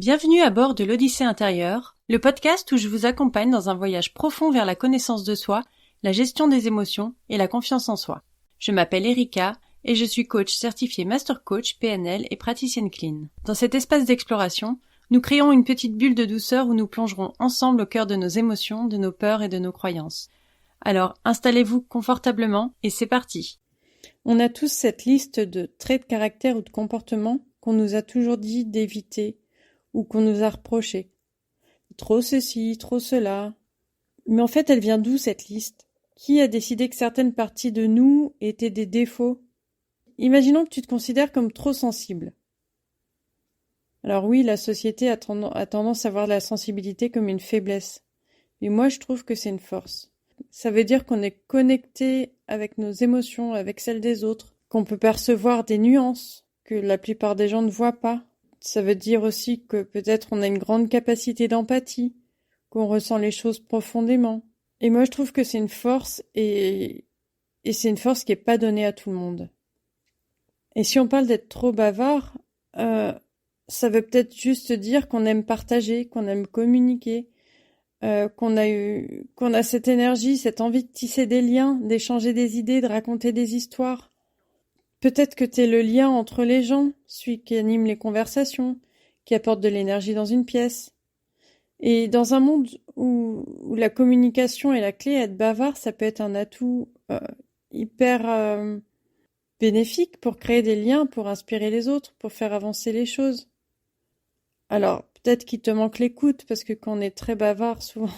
Bienvenue à bord de l'Odyssée intérieure, le podcast où je vous accompagne dans un voyage profond vers la connaissance de soi, la gestion des émotions et la confiance en soi. Je m'appelle Erika et je suis coach certifiée Master Coach PNL et praticienne clean. Dans cet espace d'exploration, nous créons une petite bulle de douceur où nous plongerons ensemble au cœur de nos émotions, de nos peurs et de nos croyances. Alors, installez-vous confortablement et c'est parti. On a tous cette liste de traits de caractère ou de comportement qu'on nous a toujours dit d'éviter ou qu'on nous a reproché. Trop ceci, trop cela. Mais en fait, elle vient d'où cette liste? Qui a décidé que certaines parties de nous étaient des défauts? Imaginons que tu te considères comme trop sensible. Alors oui, la société a tendance à voir la sensibilité comme une faiblesse. Mais moi, je trouve que c'est une force. Ça veut dire qu'on est connecté avec nos émotions, avec celles des autres, qu'on peut percevoir des nuances que la plupart des gens ne voient pas. Ça veut dire aussi que peut-être on a une grande capacité d'empathie, qu'on ressent les choses profondément. Et moi, je trouve que c'est une force et c'est une force qui est pas donnée à tout le monde. Et si on parle d'être trop bavard, ça veut peut-être juste dire qu'on aime partager, qu'on aime communiquer, qu'on a cette énergie, cette envie de tisser des liens, d'échanger des idées, de raconter des histoires. Peut-être que t'es le lien entre les gens, celui qui anime les conversations, qui apporte de l'énergie dans une pièce. Et dans un monde où la communication est la clé, être bavard, ça peut être un atout hyper bénéfique pour créer des liens, pour inspirer les autres, pour faire avancer les choses. Alors, peut-être qu'il te manque l'écoute, parce que quand on est très bavard, souvent,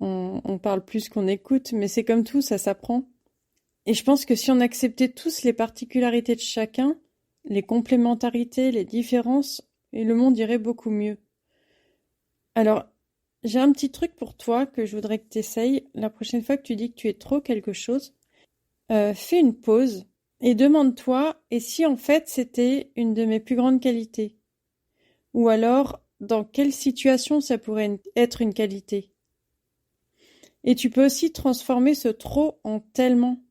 on parle plus qu'on écoute, mais c'est comme tout, ça s'apprend. Et je pense que si on acceptait tous les particularités de chacun, les complémentarités, les différences, et le monde irait beaucoup mieux. Alors, j'ai un petit truc pour toi que je voudrais que tu essayes. La prochaine fois que tu dis que tu es trop quelque chose, fais une pause et demande-toi, et si en fait c'était une de mes plus grandes qualités? Ou alors, dans quelle situation ça pourrait être une qualité? Et tu peux aussi transformer ce trop en tellement.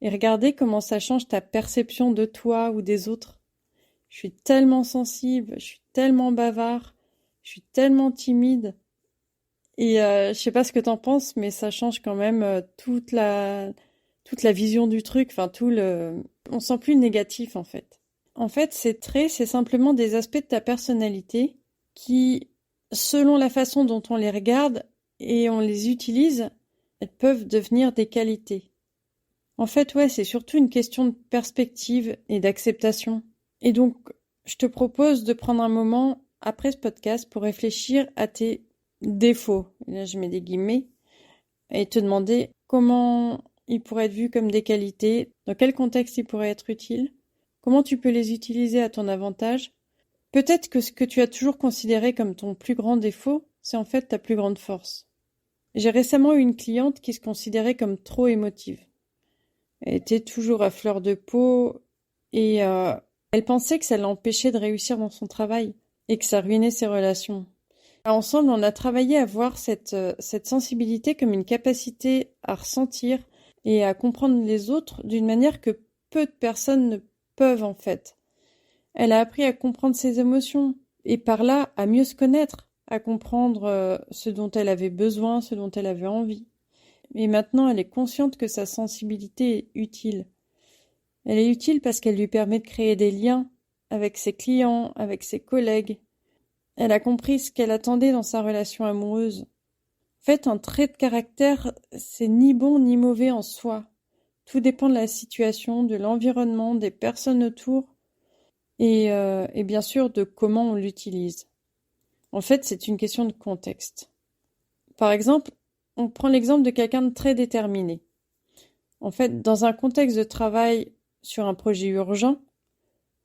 Et regardez comment ça change ta perception de toi ou des autres. Je suis tellement sensible, je suis tellement bavard, je suis tellement timide. Et je sais pas ce que t'en penses, mais ça change quand même toute la vision du truc. Enfin, on sent plus négatif en fait. En fait, ces traits, c'est simplement des aspects de ta personnalité qui, selon la façon dont on les regarde et on les utilise, elles peuvent devenir des qualités. En fait, ouais, c'est surtout une question de perspective et d'acceptation. Et donc, je te propose de prendre un moment après ce podcast pour réfléchir à tes défauts. Et là, je mets des guillemets. Et te demander comment ils pourraient être vus comme des qualités, dans quel contexte ils pourraient être utiles, comment tu peux les utiliser à ton avantage. Peut-être que ce que tu as toujours considéré comme ton plus grand défaut, c'est en fait ta plus grande force. J'ai récemment eu une cliente qui se considérait comme trop émotive. Elle était toujours à fleur de peau et elle pensait que ça l'empêchait de réussir dans son travail et que ça ruinait ses relations. Ensemble, on a travaillé à voir cette sensibilité comme une capacité à ressentir et à comprendre les autres d'une manière que peu de personnes ne peuvent en fait. Elle a appris à comprendre ses émotions et par là à mieux se connaître, à comprendre ce dont elle avait besoin, ce dont elle avait envie. Et maintenant, elle est consciente que sa sensibilité est utile. Elle est utile parce qu'elle lui permet de créer des liens avec ses clients, avec ses collègues. Elle a compris ce qu'elle attendait dans sa relation amoureuse. En fait, un trait de caractère, c'est ni bon ni mauvais en soi. Tout dépend de la situation, de l'environnement, des personnes autour et bien sûr de comment on l'utilise. En fait, c'est une question de contexte. Par exemple, on prend l'exemple de quelqu'un de très déterminé. En fait, dans un contexte de travail sur un projet urgent,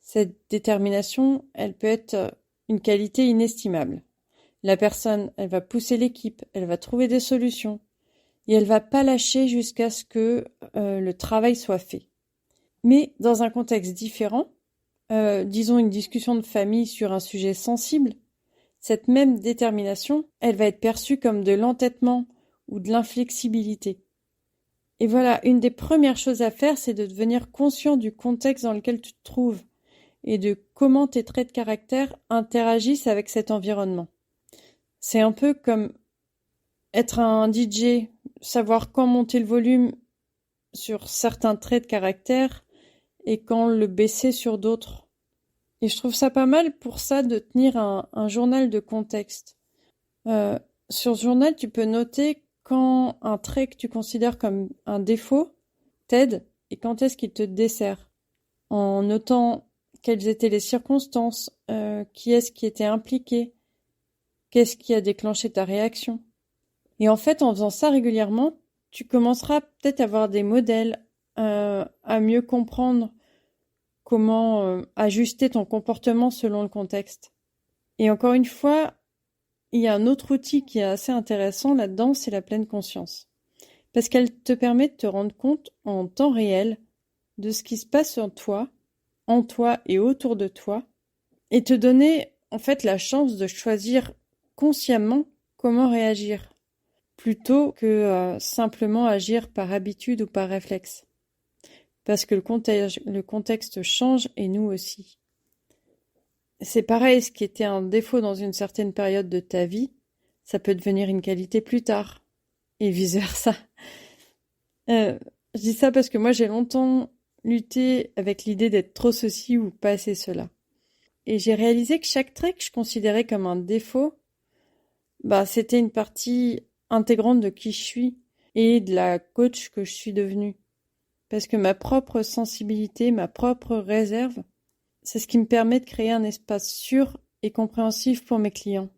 cette détermination, elle peut être une qualité inestimable. La personne, elle va pousser l'équipe, elle va trouver des solutions et elle va pas lâcher jusqu'à ce que le travail soit fait. Mais dans un contexte différent, disons une discussion de famille sur un sujet sensible, cette même détermination, elle va être perçue comme de l'entêtement ou de l'inflexibilité. Et voilà, une des premières choses à faire, c'est de devenir conscient du contexte dans lequel tu te trouves et de comment tes traits de caractère interagissent avec cet environnement. C'est un peu comme être un DJ, savoir quand monter le volume sur certains traits de caractère et quand le baisser sur d'autres. Et je trouve ça pas mal pour ça de tenir un journal de contexte. Sur ce journal, tu peux noter quand un trait que tu considères comme un défaut t'aide et quand est-ce qu'il te dessert. En notant quelles étaient les circonstances, qui est-ce qui était impliqué, qu'est-ce qui a déclenché ta réaction. Et en fait, en faisant ça régulièrement, tu commenceras peut-être à avoir des modèles, à mieux comprendre comment ajuster ton comportement selon le contexte. Et encore une fois, il y a un autre outil qui est assez intéressant là-dedans, c'est la pleine conscience. Parce qu'elle te permet de te rendre compte en temps réel de ce qui se passe en toi et autour de toi, et te donner en fait la chance de choisir consciemment comment réagir, plutôt que simplement agir par habitude ou par réflexe. Parce que le contexte change et nous aussi. C'est pareil, ce qui était un défaut dans une certaine période de ta vie, ça peut devenir une qualité plus tard, et vice-versa. Je dis ça parce que moi j'ai longtemps lutté avec l'idée d'être trop ceci ou pas assez cela. Et j'ai réalisé que chaque trait que je considérais comme un défaut, c'était une partie intégrante de qui je suis et de la coach que je suis devenue. Parce que ma propre sensibilité, ma propre réserve, c'est ce qui me permet de créer un espace sûr et compréhensif pour mes clients.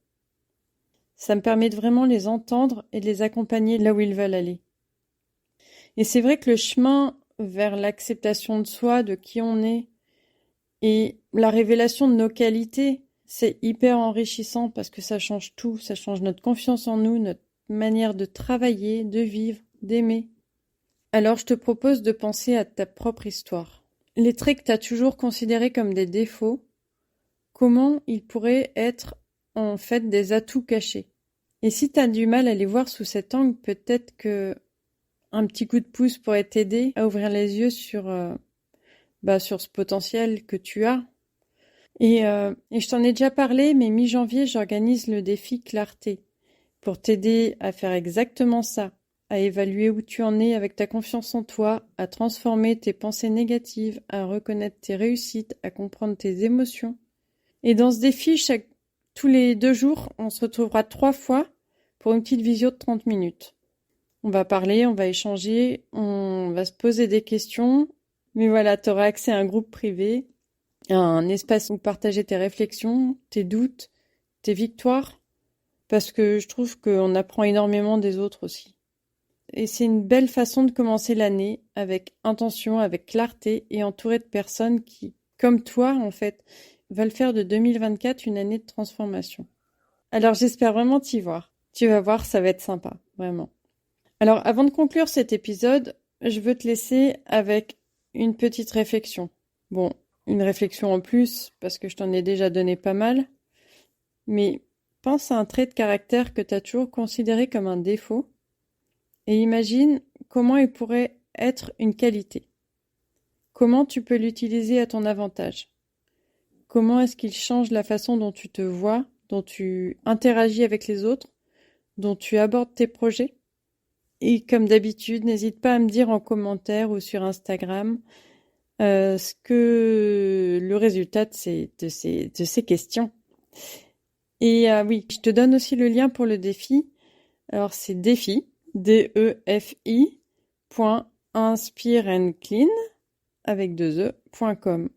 Ça me permet de vraiment les entendre et de les accompagner là où ils veulent aller. Et c'est vrai que le chemin vers l'acceptation de soi, de qui on est, et la révélation de nos qualités, c'est hyper enrichissant parce que ça change tout. Ça change notre confiance en nous, notre manière de travailler, de vivre, d'aimer. Alors je te propose de penser à ta propre histoire. Les traits que tu as toujours considérés comme des défauts, comment ils pourraient être en fait des atouts cachés. Et si tu as du mal à les voir sous cet angle, peut-être que un petit coup de pouce pourrait t'aider à ouvrir les yeux sur ce potentiel que tu as. Et je t'en ai déjà parlé, mais mi-janvier, j'organise le défi Clarté pour t'aider à faire exactement ça, à évaluer où tu en es avec ta confiance en toi, à transformer tes pensées négatives, à reconnaître tes réussites, à comprendre tes émotions. Et dans ce défi, tous les 2 jours, on se retrouvera 3 fois pour une petite visio de 30 minutes. On va parler, on va échanger, on va se poser des questions. Mais voilà, tu auras accès à un groupe privé, à un espace où partager tes réflexions, tes doutes, tes victoires, parce que je trouve qu'on apprend énormément des autres aussi. Et c'est une belle façon de commencer l'année, avec intention, avec clarté, et entouré de personnes qui, comme toi en fait, veulent faire de 2024 une année de transformation. Alors j'espère vraiment t'y voir. Tu vas voir, ça va être sympa, vraiment. Alors avant de conclure cet épisode, je veux te laisser avec une petite réflexion. Bon, une réflexion en plus, parce que je t'en ai déjà donné pas mal, mais pense à un trait de caractère que tu as toujours considéré comme un défaut, et imagine comment il pourrait être une qualité. Comment tu peux l'utiliser à ton avantage? Comment est-ce qu'il change la façon dont tu te vois, dont tu interagis avec les autres, dont tu abordes tes projets? Et comme d'habitude, n'hésite pas à me dire en commentaire ou sur Instagram ce que le résultat de ces questions. Et oui, je te donne aussi le lien pour le défi. Alors c'est défi, DEFI, .inspireandclean, avec 2e.com.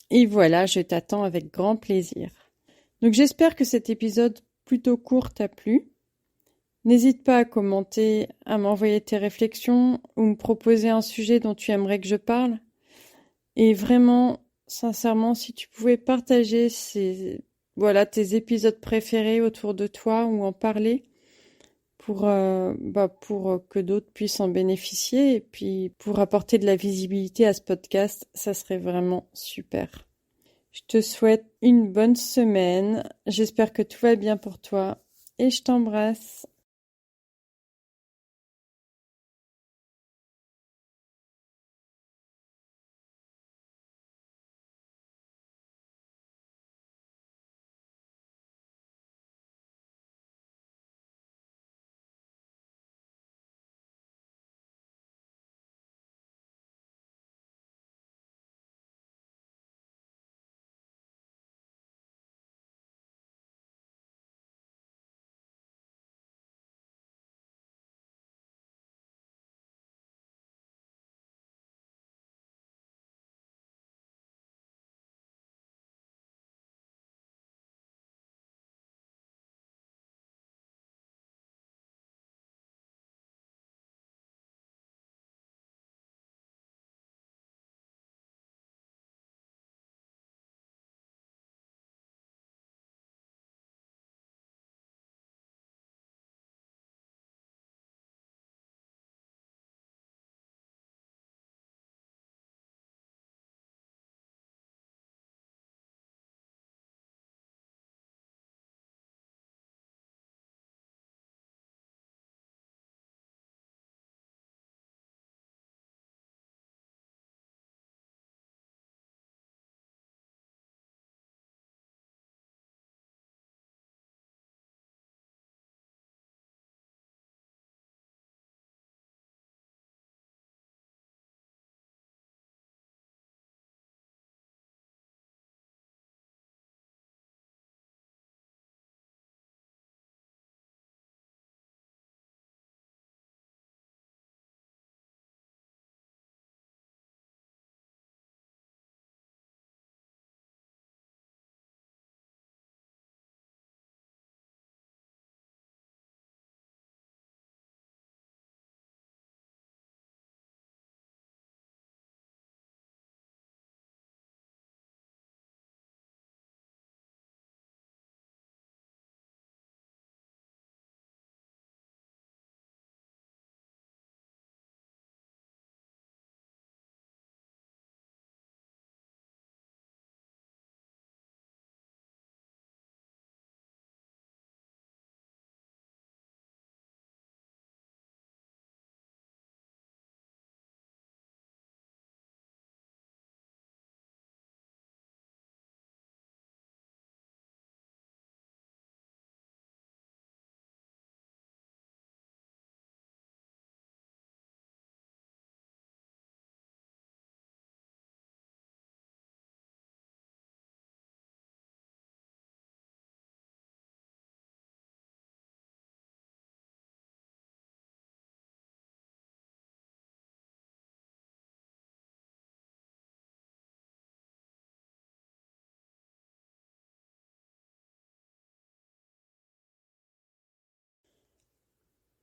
Et voilà, je t'attends avec grand plaisir. Donc j'espère que cet épisode plutôt court t'a plu. N'hésite pas à commenter, à m'envoyer tes réflexions ou me proposer un sujet dont tu aimerais que je parle. Et vraiment, sincèrement, si tu pouvais partager tes épisodes préférés autour de toi ou en parler pour que d'autres puissent en bénéficier et puis pour apporter de la visibilité à ce podcast, ça serait vraiment super. Je te souhaite une bonne semaine. J'espère que tout va bien pour toi et je t'embrasse.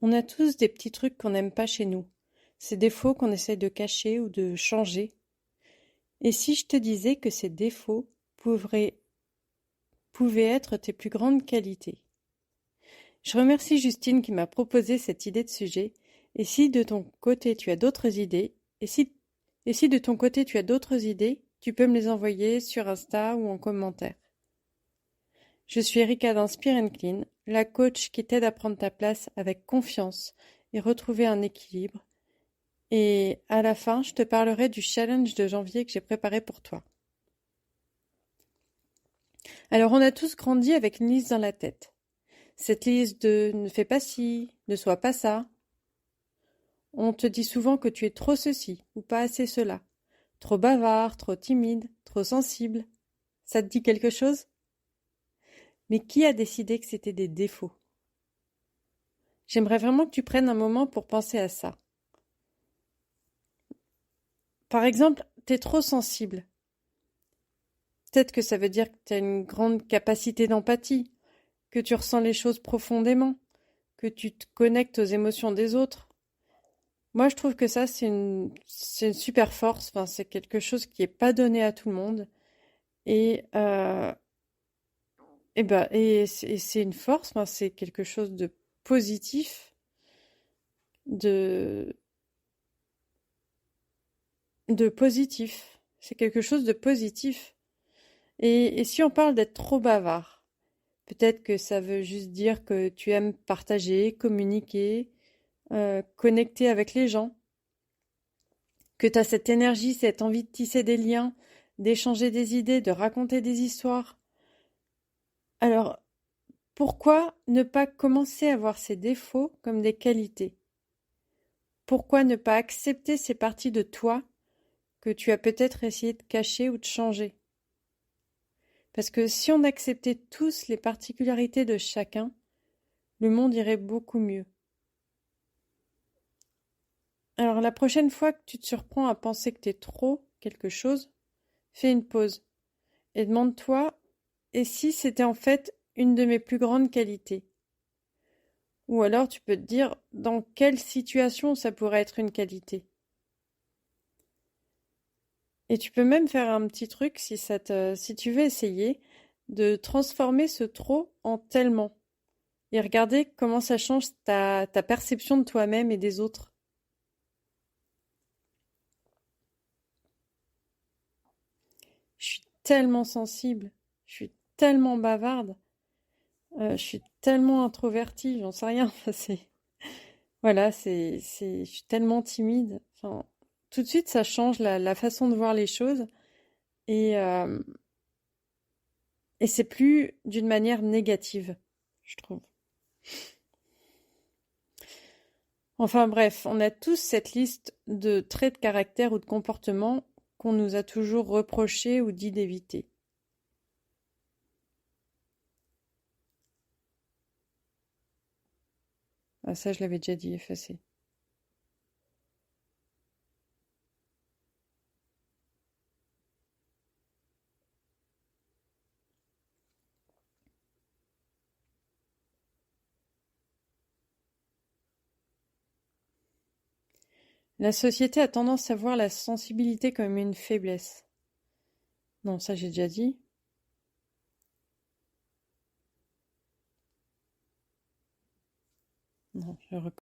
On a tous des petits trucs qu'on n'aime pas chez nous, ces défauts qu'on essaye de cacher ou de changer. Et si je te disais que ces défauts pouvaient être tes plus grandes qualités? Je remercie Justine qui m'a proposé cette idée de sujet. Et si de ton côté tu as d'autres idées, et si de ton côté tu as d'autres idées, tu peux me les envoyer sur Insta ou en commentaire. Je suis Erika d'Inspire & Clean, la coach qui t'aide à prendre ta place avec confiance et retrouver un équilibre. Et à la fin, je te parlerai du challenge de janvier que j'ai préparé pour toi. Alors, on a tous grandi avec une liste dans la tête. Cette liste de ne fais pas ci, ne sois pas ça. On te dit souvent que tu es trop ceci ou pas assez cela. Trop bavard, trop timide, trop sensible. Ça te dit quelque chose? Mais qui a décidé que c'était des défauts? J'aimerais vraiment que tu prennes un moment pour penser à ça. Par exemple, t'es trop sensible. Peut-être que ça veut dire que tu as une grande capacité d'empathie, que tu ressens les choses profondément, que tu te connectes aux émotions des autres. Moi, je trouve que ça, c'est une super force. Enfin, c'est quelque chose qui est pas donné à tout le monde. Et, c'est une force. Enfin, c'est quelque chose de positif, de, de positif. C'est quelque chose de positif. Et si on parle d'être trop bavard, peut-être que ça veut juste dire que tu aimes partager, communiquer, connecter avec les gens, que tu as cette énergie, cette envie de tisser des liens, d'échanger des idées, de raconter des histoires. Alors, pourquoi ne pas commencer à voir ces défauts comme des qualités? Pourquoi ne pas accepter ces parties de toi que tu as peut-être essayé de cacher ou de changer? Parce que si on acceptait tous les particularités de chacun, le monde irait beaucoup mieux. Alors la prochaine fois que tu te surprends à penser que t'es trop quelque chose, fais une pause et demande-toi, et si c'était en fait une de mes plus grandes qualités? Ou alors tu peux te dire dans quelle situation ça pourrait être une qualité. Et tu peux même faire un petit truc si tu veux essayer de transformer ce trop en tellement et regarder comment ça change ta perception de toi-même et des autres. Je suis tellement sensible, je suis tellement bavarde, je suis tellement introvertie, j'en sais rien. Voilà, je suis tellement timide. Enfin, tout de suite, ça change la façon de voir les choses et, euh, et c'est plus d'une manière négative, je trouve. Enfin bref, on a tous cette liste de traits de caractère ou de comportements qu'on nous a toujours reprochés ou dit d'éviter. Ah, ça, je l'avais déjà dit, effacé. La société a tendance à voir la sensibilité comme une faiblesse. Non, ça j'ai déjà dit. Non, je